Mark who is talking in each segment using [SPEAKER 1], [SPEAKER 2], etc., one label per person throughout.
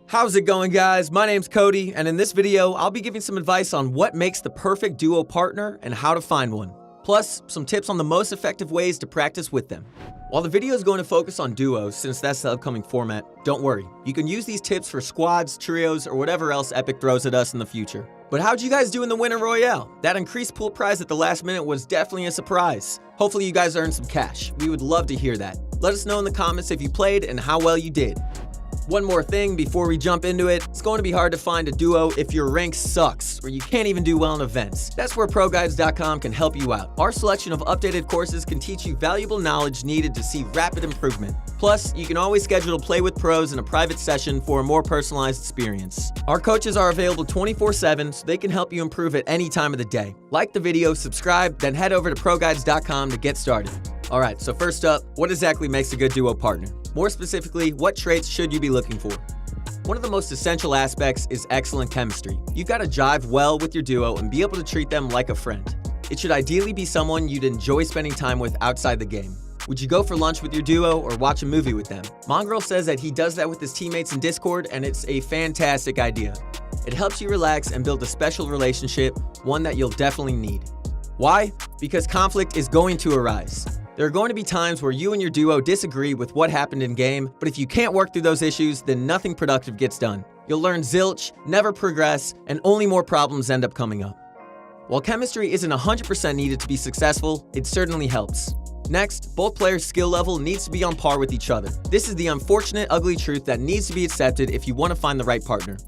[SPEAKER 1] How's it going, guys? My name's Cody, and in this video, I'll be giving some advice on what makes the perfect duo partner and how to find one. Plus, some tips on the most effective ways to practice with them. While the video is going to focus on duos, since that's the upcoming format, don't worry. You can use these tips for squads, trios, or whatever else Epic throws at us in the future. But how'd you guys do in the winter Royale? That increased pool prize at the last minute was definitely a surprise. Hopefully you guys earned some cash. We would love to hear that. Let us know in the comments if you played and how well you did. One more thing before we jump into it, it's going to be hard to find a duo if your rank sucks or you can't even do well in events. That's where ProGuides.com can help you out. Our selection of updated courses can teach you valuable knowledge needed to see rapid improvement. Plus, you can always schedule to play with pros in a private session for a more personalized experience. Our coaches are available 24/7, so they can help you improve at any time of the day. Like the video, subscribe, then head over to ProGuides.com to get started. Alright, so first up, what exactly makes a good duo partner? More specifically, what traits should you be looking for? One of the most essential aspects is excellent chemistry. You've got to jive well with your duo and be able to treat them like a friend. It should ideally be someone you'd enjoy spending time with outside the game. Would you go for lunch with your duo or watch a movie with them? Mongrel says that he does that with his teammates in Discord, and it's a fantastic idea. It helps you relax and build a special relationship, one that you'll definitely need. Why? Because conflict is going to arise. There are going to be times where you and your duo disagree with what happened in game, but if you can't work through those issues, then nothing productive gets done. You'll learn zilch, never progress, and only more problems end up coming up. While chemistry isn't 100% needed to be successful, it certainly helps. Next, both players' skill level needs to be on par with each other. This is the unfortunate, ugly truth that needs to be accepted if you want to find the right partner.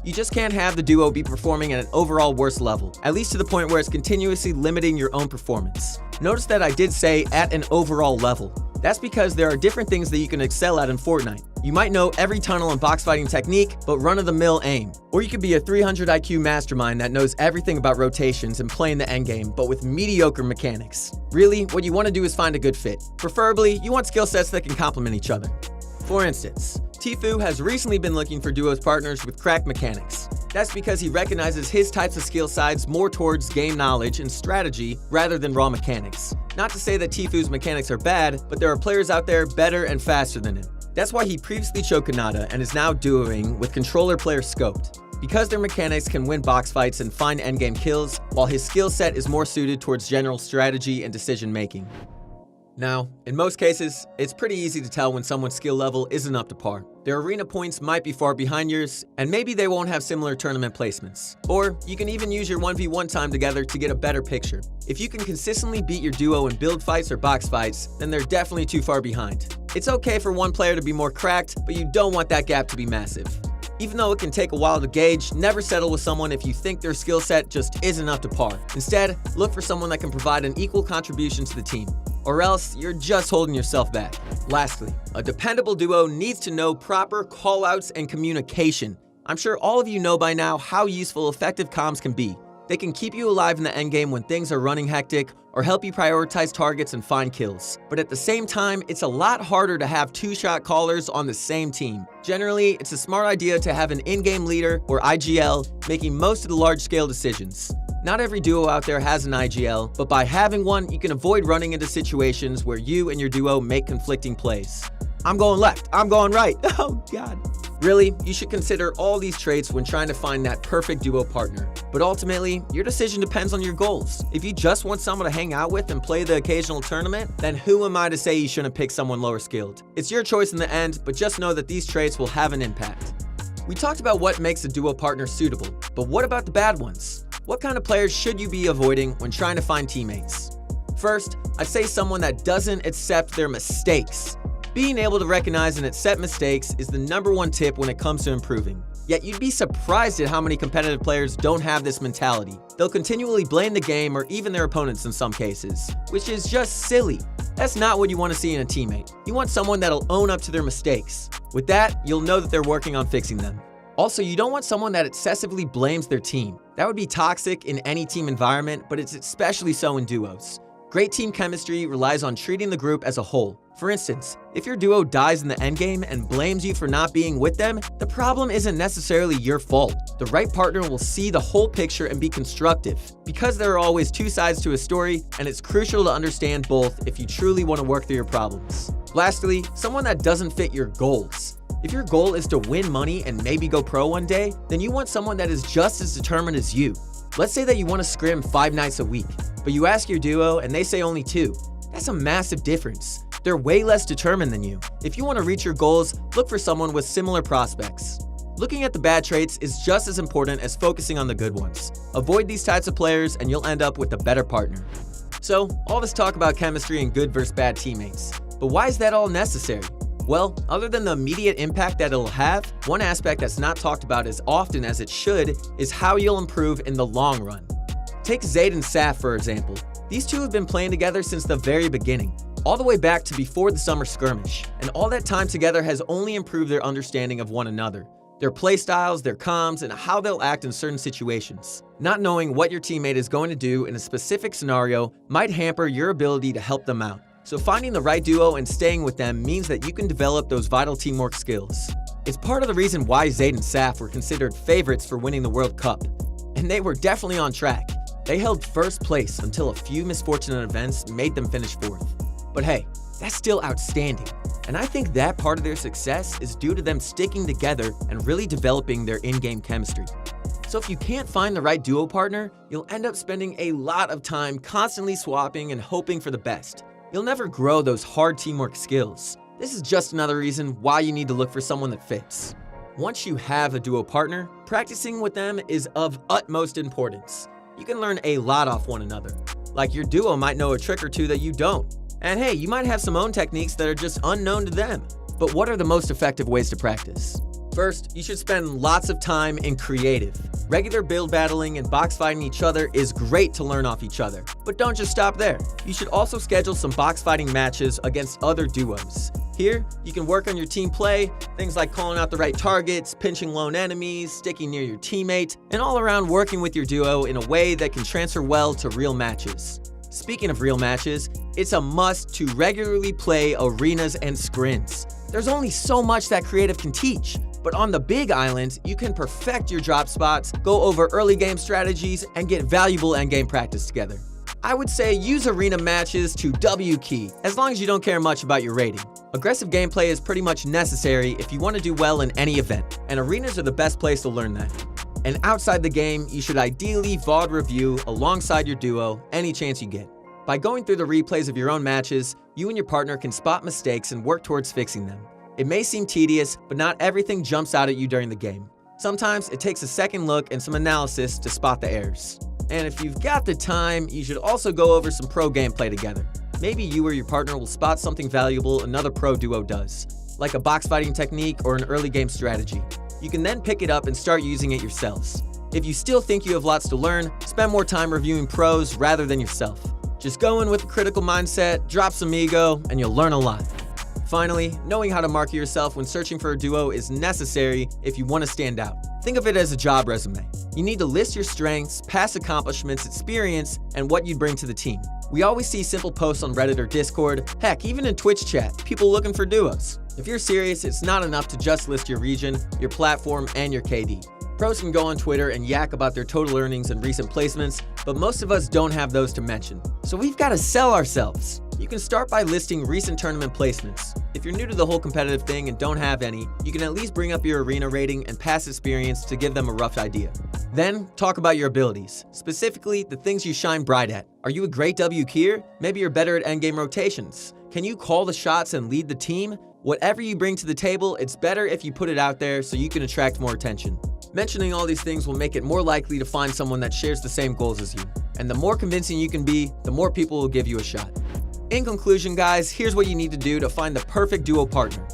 [SPEAKER 1] You just can't have the duo be performing at an overall worse level, at least to the point where it's continuously limiting your own performance. Notice that I did say at an overall level. That's because there are different things that you can excel at in Fortnite. You might know every tunnel and box fighting technique, but run-of-the-mill aim. Or you could be a 300 IQ mastermind that knows everything about rotations and playing the endgame, but with mediocre mechanics. Really, what you want to do is find a good fit. Preferably, you want skill sets that can complement each other. For instance, Tfue has recently been looking for duos partners with cracked mechanics. That's because he recognizes his types of skill sides more towards game knowledge and strategy rather than raw mechanics. Not to say that Tfue's mechanics are bad, but there are players out there better and faster than him. That's why he previously chose Kanata and is now duoing with controller player Scoped. Because their mechanics can win box fights and find endgame kills, while his skill set is more suited towards general strategy and decision making. Now, in most cases, it's pretty easy to tell when someone's skill level isn't up to par. Their arena points might be far behind yours, and maybe they won't have similar tournament placements. Or you can even use your 1v1 time together to get a better picture. If you can consistently beat your duo in build fights or box fights, then they're definitely too far behind. It's okay for one player to be more cracked, but you don't want that gap to be massive. Even though it can take a while to gauge, never settle with someone if you think their skill set just isn't up to par. Instead, look for someone that can provide an equal contribution to the team. Or else, you're just holding yourself back. Lastly, a dependable duo needs to know proper callouts and communication. I'm sure all of you know by now how useful effective comms can be. They can keep you alive in the endgame when things are running hectic, or help you prioritize targets and find kills. But at the same time, it's a lot harder to have two-shot callers on the same team. Generally, it's a smart idea to have an in-game leader, or IGL, making most of the large-scale decisions. Not every duo out there has an IGL, but by having one, you can avoid running into situations where you and your duo make conflicting plays. I'm going left, I'm going right, oh god. Really, you should consider all these traits when trying to find that perfect duo partner. But ultimately, your decision depends on your goals. If you just want someone to hang out with and play the occasional tournament, then who am I to say you shouldn't pick someone lower skilled? It's your choice in the end, but just know that these traits will have an impact. We talked about what makes a duo partner suitable, but what about the bad ones? What kind of players should you be avoiding when trying to find teammates? First, I'd say someone that doesn't accept their mistakes. Being able to recognize and accept mistakes is the #1 tip when it comes to improving. Yet you'd be surprised at how many competitive players don't have this mentality. They'll continually blame the game or even their opponents in some cases, which is just silly. That's not what you want to see in a teammate. You want someone that'll own up to their mistakes. With that, you'll know that they're working on fixing them. Also, you don't want someone that excessively blames their team. That would be toxic in any team environment, but it's especially so in duos. Great team chemistry relies on treating the group as a whole. For instance, if your duo dies in the endgame and blames you for not being with them, the problem isn't necessarily your fault. The right partner will see the whole picture and be constructive. Because there are always two sides to a story, and it's crucial to understand both if you truly want to work through your problems. Lastly, someone that doesn't fit your goals. If your goal is to win money and maybe go pro one day, then you want someone that is just as determined as you. Let's say that you want to scrim 5 nights a week, but you ask your duo and they say only 2. That's a massive difference. They're way less determined than you. If you want to reach your goals, look for someone with similar prospects. Looking at the bad traits is just as important as focusing on the good ones. Avoid these types of players and you'll end up with a better partner. So, all this talk about chemistry and good versus bad teammates. But why is that all necessary? Well, other than the immediate impact that it'll have, one aspect that's not talked about as often as it should is how you'll improve in the long run. Take Zayd and Saf for example. These two have been playing together since the very beginning, all the way back to before the summer skirmish, and all that time together has only improved their understanding of one another, their playstyles, their comms, and how they'll act in certain situations. Not knowing what your teammate is going to do in a specific scenario might hamper your ability to help them out. So finding the right duo and staying with them means that you can develop those vital teamwork skills. It's part of the reason why Zayd and Saf were considered favorites for winning the World Cup. And they were definitely on track. They held first place until a few misfortunate events made them finish 4th. But hey, that's still outstanding. And I think that part of their success is due to them sticking together and really developing their in-game chemistry. So if you can't find the right duo partner, you'll end up spending a lot of time constantly swapping and hoping for the best. You'll never grow those hard teamwork skills. This is just another reason why you need to look for someone that fits. Once you have a duo partner, practicing with them is of utmost importance. You can learn a lot off one another. Like your duo might know a trick or two that you don't. And hey, you might have some own techniques that are just unknown to them. But what are the most effective ways to practice? First, you should spend lots of time in creative. Regular build battling and box fighting each other is great to learn off each other, but don't just stop there. You should also schedule some box fighting matches against other duos. Here, you can work on your team play, things like calling out the right targets, pinching lone enemies, sticking near your teammate, and all around working with your duo in a way that can transfer well to real matches. Speaking of real matches, it's a must to regularly play arenas and scrimms. There's only so much that creative can teach. But on the big island, you can perfect your drop spots, go over early game strategies, and get valuable endgame practice together. I would say use arena matches to W key, as long as you don't care much about your rating. Aggressive gameplay is pretty much necessary if you want to do well in any event, and arenas are the best place to learn that. And outside the game, you should ideally VOD review alongside your duo any chance you get. By going through the replays of your own matches, you and your partner can spot mistakes and work towards fixing them. It may seem tedious, but not everything jumps out at you during the game. Sometimes it takes a second look and some analysis to spot the errors. And if you've got the time, you should also go over some pro gameplay together. Maybe you or your partner will spot something valuable another pro duo does, like a box fighting technique or an early game strategy. You can then pick it up and start using it yourselves. If you still think you have lots to learn, spend more time reviewing pros rather than yourself. Just go in with a critical mindset, drop some ego, and you'll learn a lot. Finally, knowing how to market yourself when searching for a duo is necessary if you want to stand out. Think of it as a job resume. You need to list your strengths, past accomplishments, experience, and what you'd bring to the team. We always see simple posts on Reddit or Discord, heck, even in Twitch chat, people looking for duos. If you're serious, it's not enough to just list your region, your platform, and your KD. Pros can go on Twitter and yak about their total earnings and recent placements, but most of us don't have those to mention. So we've got to sell ourselves. You can start by listing recent tournament placements. If you're new to the whole competitive thing and don't have any, you can at least bring up your arena rating and past experience to give them a rough idea. Then, talk about your abilities, specifically the things you shine bright at. Are you a great W keyer? Maybe you're better at endgame rotations. Can you call the shots and lead the team? Whatever you bring to the table, it's better if you put it out there so you can attract more attention. Mentioning all these things will make it more likely to find someone that shares the same goals as you. And the more convincing you can be, the more people will give you a shot. In conclusion, guys, here's what you need to do to find the perfect duo partner.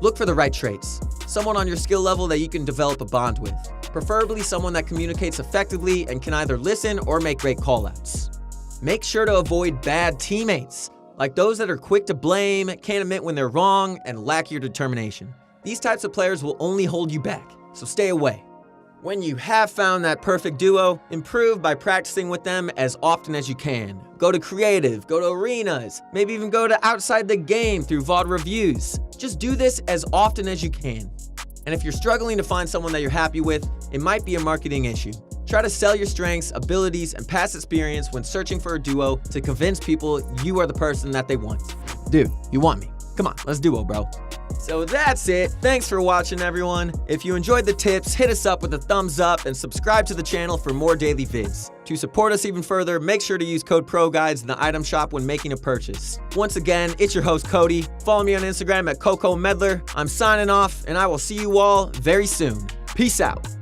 [SPEAKER 1] Look for the right traits. Someone on your skill level that you can develop a bond with. Preferably someone that communicates effectively and can either listen or make great callouts. Make sure to avoid bad teammates, like those that are quick to blame, can't admit when they're wrong, and lack your determination. These types of players will only hold you back, so stay away. When you have found that perfect duo, improve by practicing with them as often as you can. Go to creative, go to arenas, maybe even go to outside the game through VOD reviews. Just do this as often as you can. And if you're struggling to find someone that you're happy with, it might be a marketing issue. Try to sell your strengths, abilities, and past experience when searching for a duo to convince people you are the person that they want. Dude, you want me. Come on, let's duo, bro. So that's it. Thanks for watching, everyone. If you enjoyed the tips, hit us up with a thumbs up and subscribe to the channel for more daily vids. To support us even further, make sure to use code PROGUIDES in the item shop when making a purchase. Once again, it's your host, Cody. Follow me on Instagram at CocoMedler. I'm signing off, and I will see you all very soon. Peace out.